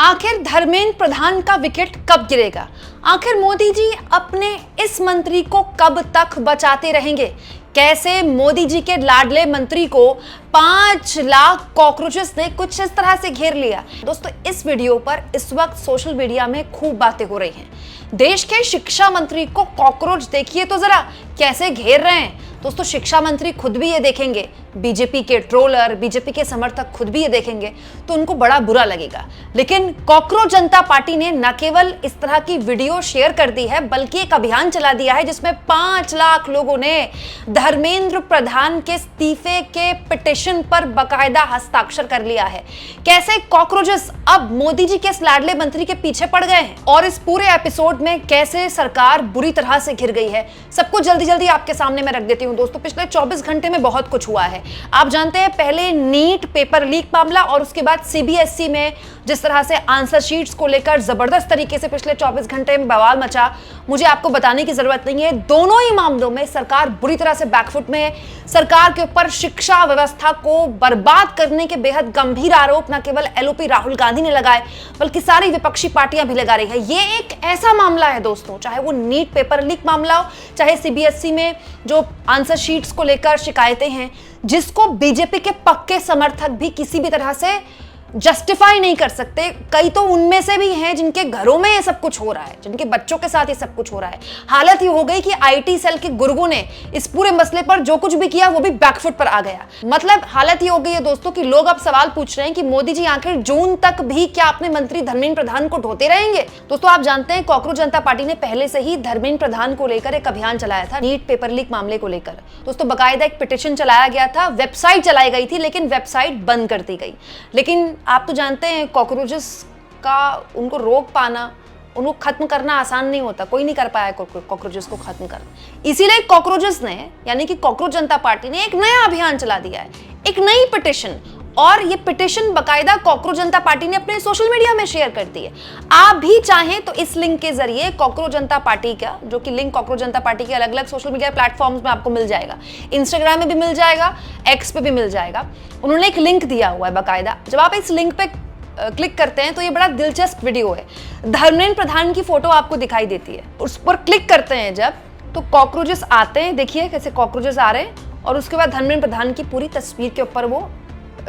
आखिर धर्मेंद्र प्रधान का विकेट कब गिरेगा? आखिर मोदी जी अपने इस मंत्री को कब तक बचाते रहेंगे? कैसे मोदी जी के लाडले मंत्री को 5 लाख कॉकरोचेस ने कुछ इस तरह से घेर लिया। दोस्तों, इस वीडियो पर इस वक्त सोशल मीडिया में खूब बातें हो रही हैं। देश के शिक्षा मंत्री को कॉकरोच देखिए तो जरा कैसे घेर रहे हैं। दोस्तों, शिक्षा मंत्री खुद भी ये देखेंगे, बीजेपी के ट्रोलर, बीजेपी के समर्थक खुद भी ये देखेंगे तो उनको बड़ा बुरा लगेगा। लेकिन कॉकरोच जनता पार्टी ने न केवल इस तरह की वीडियो शेयर कर दी है, बल्कि एक अभियान चला दिया है जिसमें 5 लाख लोगों ने धर्मेंद्र प्रधान के इस्तीफे के पिटीशन पर बकायदा हस्ताक्षर कर लिया है। कैसे कॉकरोचेस अब मोदी जी के इस लाडले मंत्री के पीछे पड़ गए हैं और इस पूरे एपिसोड में कैसे सरकार बुरी तरह से घिर गई है, सब कुछ जल्दी जल्दी आपके सामने मैं रख देती हूँ। दोस्तों, पिछले 24 घंटे में बहुत कुछ हुआ है। आप जानते हैं, पहले नीट पेपर लीक मामला और उसके बाद सीबीएसई में जिस तरह से आंसर शीट्स को लेकर जबरदस्त तरीके से पिछले 24 घंटे में बवाल मचा, मुझे आपको बताने की जरूरत नहीं है। दोनों ही मामलों में सरकार बुरी तरह से बैकफुट में है। सरकार के ऊपर शिक्षा व्यवस्था को बर्बाद करने के बेहद गंभीर आरोप न केवल एलओपी राहुल गांधी ने लगाए, बल्कि सारी विपक्षी पार्टियां भी लगा रही है। ये एक ऐसा मामला है दोस्तों, चाहे वो नीट पेपर लीक मामला हो, चाहे सीबीएसई में जो आंसर शीट्स को लेकर शिकायतें हैं, जिसको बीजेपी के पक्के समर्थक भी किसी भी तरह से जस्टिफाई नहीं कर सकते। कई तो उनमें से भी हैं जिनके घरों में ये सब कुछ हो रहा है, जिनके बच्चों के साथ ये सब कुछ हो रहा है। हालत ये हो गई कि आईटी सेल के गुर्गों ने इस पूरे मसले पर जो कुछ भी किया वो भी बैकफुट पर आ गया। मतलब हालत ये हो गई है दोस्तों कि लोग अब सवाल पूछ रहे हैं कि मोदी जी आखिर जून तक भी क्या अपने मंत्री धर्मेंद्र प्रधान को ढोते रहेंगे? दोस्तों, आप जानते हैं कॉकरोच जनता पार्टी ने पहले से ही धर्मेंद्र प्रधान को लेकर एक अभियान चलाया था, नीट पेपर लीक मामले को लेकर। दोस्तों, बाकायदा एक पिटीशन चलाया गया था, वेबसाइट चलाई गई थी, लेकिन वेबसाइट बंद कर दी गई। लेकिन आप तो जानते हैं कॉकरोचेस का उनको रोक पाना, उनको खत्म करना आसान नहीं होता। कोई नहीं कर पाया कॉकरोचेस को खत्म करना। इसीलिए कॉकरोचेस ने, यानी कि कॉकरोच जनता पार्टी ने एक नया अभियान चला दिया है, एक नई पिटीशन। और ये पिटीशन बकायदा कॉकरोच जनता पार्टी ने अपने सोशल मीडिया में शेयर कर दी है। आप भी चाहें तो इस लिंक के जरिए कॉकरोच जनता पार्टी का, जो कि लिंक कॉकरोच जनता पार्टी के अलग अलग सोशल मीडिया प्लेटफॉर्म्स में आपको मिल जाएगा, इंस्टाग्राम में भी मिल जाएगा, एक्स पे भी मिल जाएगा। उन्होंने एक लिंक दिया हुआ है बकायदा। जब आप इस लिंक पे क्लिक करते हैं तो ये बड़ा दिलचस्प वीडियो है। धर्मेंद्र प्रधान की फोटो आपको दिखाई देती है। उस पर क्लिक करते हैं जब, तो कॉकरोचेस आते हैं। देखिए कैसे कॉकरोचेस आ रहे हैं और उसके बाद धर्मेंद्र प्रधान की पूरी तस्वीर के ऊपर वो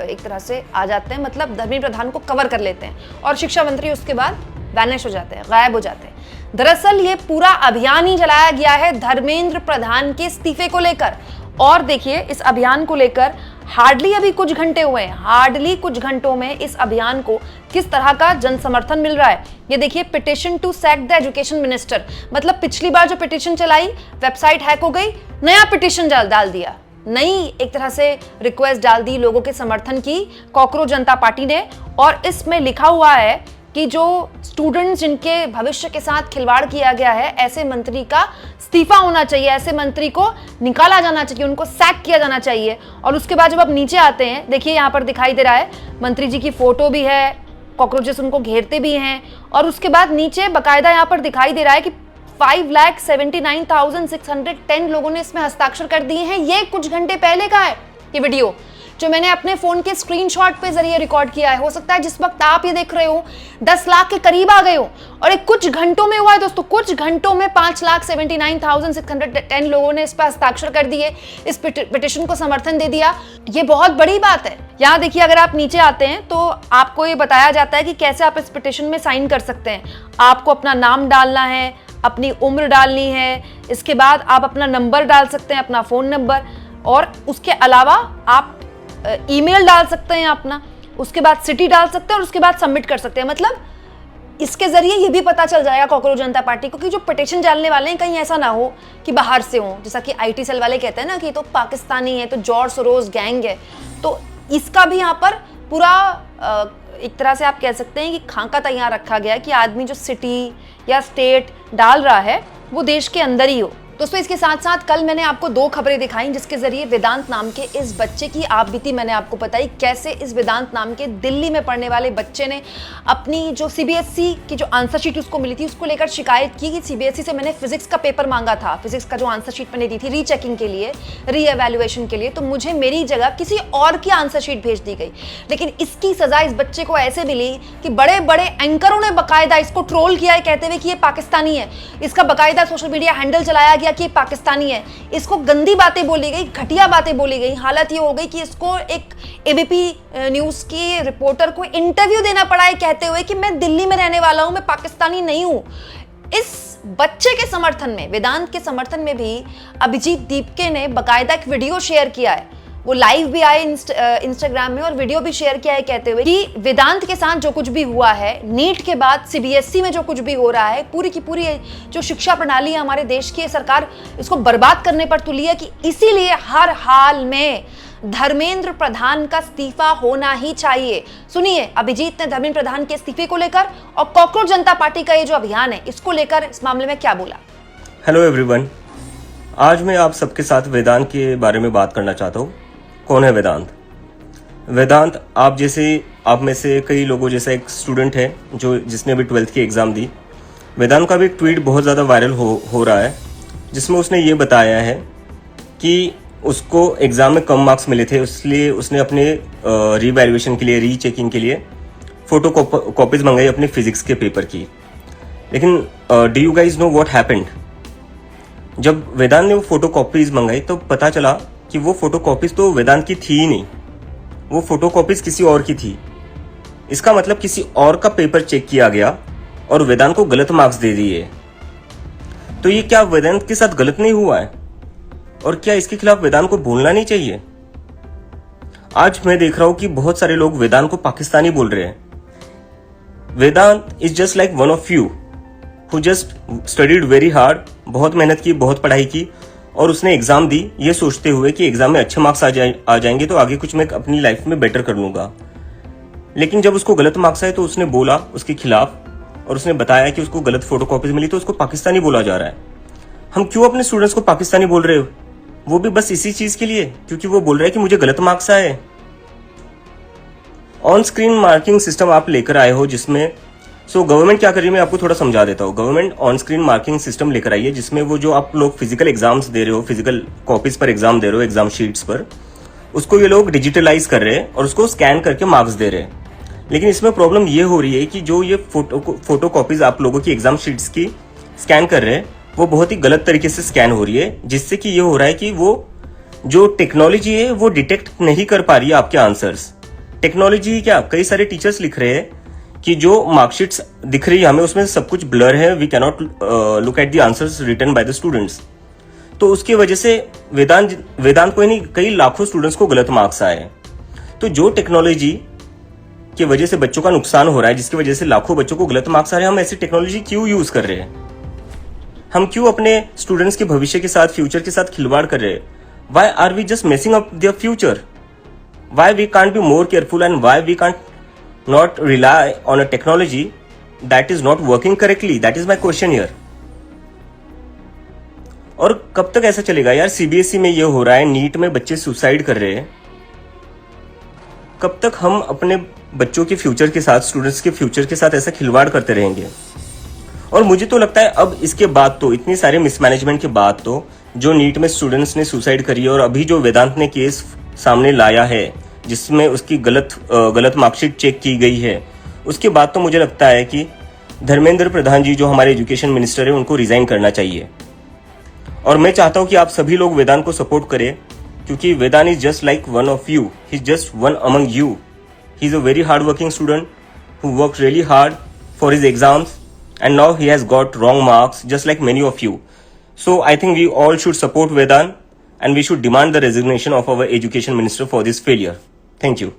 एक तरह से आ जाते हैं, मतलब धर्मेंद्र प्रधान को कवर कर लेते हैं और शिक्षा मंत्री उसके बाद वैनिश हो जाते हैं, गायब हो जाते हैं। दरअसल ये पूरा अभियान ही चलाया गया है धर्मेंद्र प्रधान के इस्तीफे को लेकर। और देखिए, इस अभियान को लेकर हार्डली अभी कुछ घंटे हुए हैं, हार्डली कुछ घंटों में इस अभियान को किस तरह का जन समर्थन मिल रहा है। ये देखिए, petition to sack the education minister, मतलब पिछली बार जो पिटीशन चलाई, वेबसाइट हैक हो गई, नया पिटीशन डाल दिया, नई एक तरह से रिक्वेस्ट डाल दी लोगों के समर्थन की कॉकरोच जनता पार्टी ने। और इसमें लिखा हुआ है कि जो स्टूडेंट्स जिनके भविष्य के साथ खिलवाड़ किया गया है, ऐसे मंत्री का इस्तीफा होना चाहिए, ऐसे मंत्री को निकाला जाना चाहिए, उनको सैक किया जाना चाहिए। और उसके बाद जब आप नीचे आते हैं, देखिए यहाँ पर दिखाई दे रहा है मंत्री जी की फोटो भी है, कॉकरोचेस उनको घेरते भी हैं। और उसके बाद नीचे बाकायदा यहाँ पर दिखाई दे रहा है कि 5,79,610 लोगों ने इसमें हस्ताक्षर कर दिए हैं। ये कुछ घंटे पहले का है ये वीडियो, जो मैंने अपने फोन के स्क्रीनशॉट पे जरिए रिकॉर्ड किया है। हो सकता है जिस वक्त आप ये देख रहे हो 10 लाख के करीब आ गए हो, और एक कुछ घंटों में हुआ है दोस्तों। कुछ घंटों में 5,79,610 लोगों ने इस पर हस्ताक्षर कर दिए, इस पिटीशन को समर्थन दे दिया। ये बहुत बड़ी बात है। यहाँ देखिए, अगर आप नीचे आते हैं तो आपको ये बताया जाता है कि कैसे आप इस पिटीशन में साइन कर सकते हैं। आपको अपना नाम डालना है, अपनी उम्र डालनी है, इसके बाद आप अपना नंबर डाल सकते हैं, अपना फ़ोन नंबर, और उसके अलावा आप ईमेल डाल सकते हैं अपना, उसके बाद सिटी डाल सकते हैं और उसके बाद सबमिट कर सकते हैं। मतलब इसके जरिए ये भी पता चल जाएगा कॉकरोच जनता पार्टी को कि जो पिटीशन डालने वाले हैं कहीं ऐसा ना हो कि बाहर से हो, जैसा कि आईटी सेल वाले कहते हैं ना कि तो पाकिस्तानी है, तो जॉर्ज सोरोस गैंग है। तो इसका भी यहाँ पर पूरा एक तरह से आप कह सकते हैं कि खाका तैयार रखा गया है कि आदमी जो सिटी या स्टेट डाल रहा है वो देश के अंदर ही हो। दोस्तों इसके साथ साथ कल मैंने आपको 2 खबरें दिखाई जिसके जरिए वेदांत नाम के इस बच्चे की आपबीती मैंने आपको बताई, कैसे इस वेदांत नाम के दिल्ली में पढ़ने वाले बच्चे ने अपनी जो सीबीएसई की जो आंसर शीट उसको मिली थी उसको लेकर शिकायत की कि सीबीएसई से मैंने फिजिक्स का पेपर मांगा था, फिजिक्स का जो आंसर शीट मैंने दी थी रीचेकिंग के लिए, रीएवैल्यूएशन के लिए, तो मुझे मेरी जगह किसी और की आंसर शीट भेज दी गई। लेकिन इसकी सजा इस बच्चे को ऐसे मिली कि बड़े बड़े एंकरों ने बकायदा इसको ट्रोल किया है कहते हुए कि ये पाकिस्तानी है। इसका बकायदा सोशल मीडिया हैंडल चलाया गया कि पाकिस्तानी है, इसको गंदी बातें बोली गई, घटिया बातें बोली गई। हालत ये हो गई कि इसको एक एबीपी न्यूज की रिपोर्टर को इंटरव्यू देना पड़ा है कहते हुए कि मैं दिल्ली में रहने वाला हूं, मैं पाकिस्तानी नहीं हूं। इस बच्चे के समर्थन में, वेदांत के समर्थन में भी अभिजीत दीपके ने बकायदा एक वीडियो शेयर किया है। वो लाइव भी आए इंस्टाग्राम में और वीडियो भी शेयर किया है कहते हुए कि वेदांत के साथ जो कुछ भी हुआ है, नीट के बाद सीबीएसई में जो कुछ भी हो रहा है, पूरी की पूरी जो शिक्षा प्रणाली है हमारे देश की, सरकार इसको बर्बाद करने पर तुली है कि इसीलिए हर हाल में धर्मेंद्र प्रधान का इस्तीफा होना ही चाहिए। सुनिए अभिजीत ने धर्मेंद्र प्रधान के इस्तीफे को लेकर और कॉकरोच जनता पार्टी का ये जो अभियान है इसको लेकर इस मामले में क्या बोला। हेलो एवरीवन, आज मैं आप सबके साथ वेदांत के बारे में बात करना चाहता हूँ। कौन है वेदांत? वेदांत आप में से कई लोगों जैसा एक स्टूडेंट है जिसने अभी 12th की एग्ज़ाम दी। वेदांत का भी एक ट्वीट बहुत ज़्यादा वायरल हो रहा है जिसमें उसने ये बताया है कि उसको एग्ज़ाम में कम मार्क्स मिले थे, इसलिए उसने अपने रीवैल्यूएशन के लिए, रीचेकिंग के लिए फ़ोटो कॉपीज़ मंगाई अपने फिजिक्स के पेपर की। लेकिन do you guys know what happened? जब वेदांत ने वो फ़ोटो कॉपीज़ मंगाई तो पता चला कि वो फोटो कॉपीज तो वेदांत की थी ही नहीं, वो फोटो कॉपीज किसी और की थी। इसका मतलब किसी और का पेपर चेक किया गया और वेदांत को गलत मार्क्स दे दिए। तो ये क्या वेदांत के साथ गलत नहीं हुआ है? और क्या इसके खिलाफ वेदांत को बोलना नहीं चाहिए? आज मैं देख रहा हूं कि बहुत सारे लोग वेदांत को पाकिस्तानी बोल रहे हैं। Vedant is just like one of you who just studied very hard, बहुत मेहनत की, बहुत पढ़ाई की और उसने एग्जाम दी ये सोचते हुए कि एग्जाम में अच्छे मार्क्स आ जाएंगे तो आगे कुछ मैं अपनी लाइफ में बेटर कर लूंगा। लेकिन जब उसको गलत मार्क्स आए तो उसने बोला उसके खिलाफ और उसने बताया कि उसको गलत फोटोकॉपीज मिली तो उसको पाकिस्तानी बोला जा रहा है। हम क्यों अपने स्टूडेंट्स को पाकिस्तानी बोल रहे हो? वो भी बस इसी चीज के लिए, क्योंकि वो बोल रहा है कि मुझे गलत मार्क्स आए। ऑन स्क्रीन मार्किंग सिस्टम आप लेकर आए हो जिसमें गवर्नमेंट क्या कर रही है, मैं आपको थोड़ा समझा देता हूँ। Government on screen marking system लेकर आई है जिसमें वो जो आप लोग फिजिकल एग्जाम्स दे रहे हो, फिजिकल कॉपीज पर एग्जाम दे रहे हो, एग्जाम शीट्स पर, उसको ये लोग डिजिटलाइज कर रहे हैं और उसको स्कैन करके मार्क्स दे रहे हैं। लेकिन इसमें प्रॉब्लम ये हो रही है कि जो ये फोटो कॉपीज आप लोगों की एग्जाम शीट्स की स्कैन कर रहे हैं वो बहुत ही गलत तरीके से स्कैन हो रही है, जिससे कि ये हो रहा है कि वो जो टेक्नोलॉजी है वो डिटेक्ट नहीं कर पा रही है आपके आंसर्स। टेक्नोलॉजी क्या, कई सारे टीचर्स लिख रहे हैं कि जो मार्कशीट्स दिख रही है हमें उसमें सब कुछ ब्लर है, we cannot look at the answers written by the students. तो उसकी वजह से वेदांत को नहीं कई लाखों स्टूडेंट्स को गलत मार्क्स आए। तो जो टेक्नोलॉजी की वजह से बच्चों का नुकसान हो रहा है, जिसकी वजह से लाखों बच्चों को गलत मार्क्स आ रहे हैं, हम ऐसी टेक्नोलॉजी क्यों यूज कर रहे हैं? हम क्यों अपने स्टूडेंट्स के भविष्य के साथ, फ्यूचर के साथ खिलवाड़ कर रहे हैं? Why are we just messing up their future? Why we can't be more careful and why we can't not rely on a technology that is not working correctly? That is my question here. और कब तक ऐसा चलेगा यार? CBSE में ये हो रहा है, नीट में बच्चे सुसाइड कर रहे हैं। कब तक हम अपने बच्चों के फ्यूचर के साथ, स्टूडेंट्स के फ्यूचर के साथ ऐसा खिलवाड़ करते रहेंगे? और मुझे तो लगता है अब इसके बाद तो, इतनी सारे मिसमैनेजमेंट के बाद तो, जो नीट में स्टूडेंट्स ने सुसाइड करी है और अभी जो वेदांत ने केस सामने लाया है जिसमें उसकी गलत मार्कशीट चेक की गई है, उसके बाद तो मुझे लगता है कि धर्मेंद्र प्रधान जी जो हमारे एजुकेशन मिनिस्टर है उनको रिजाइन करना चाहिए। और मैं चाहता हूं कि आप सभी लोग वेदांत को सपोर्ट करें, क्योंकि Vedant is just like one of you, he is just one among you. He is a very hard working student who work really hard for his exams and now he has got wrong marks just like many of you. So I think we all should support Vedant and we should demand the resignation of our education minister for this failure. Thank you.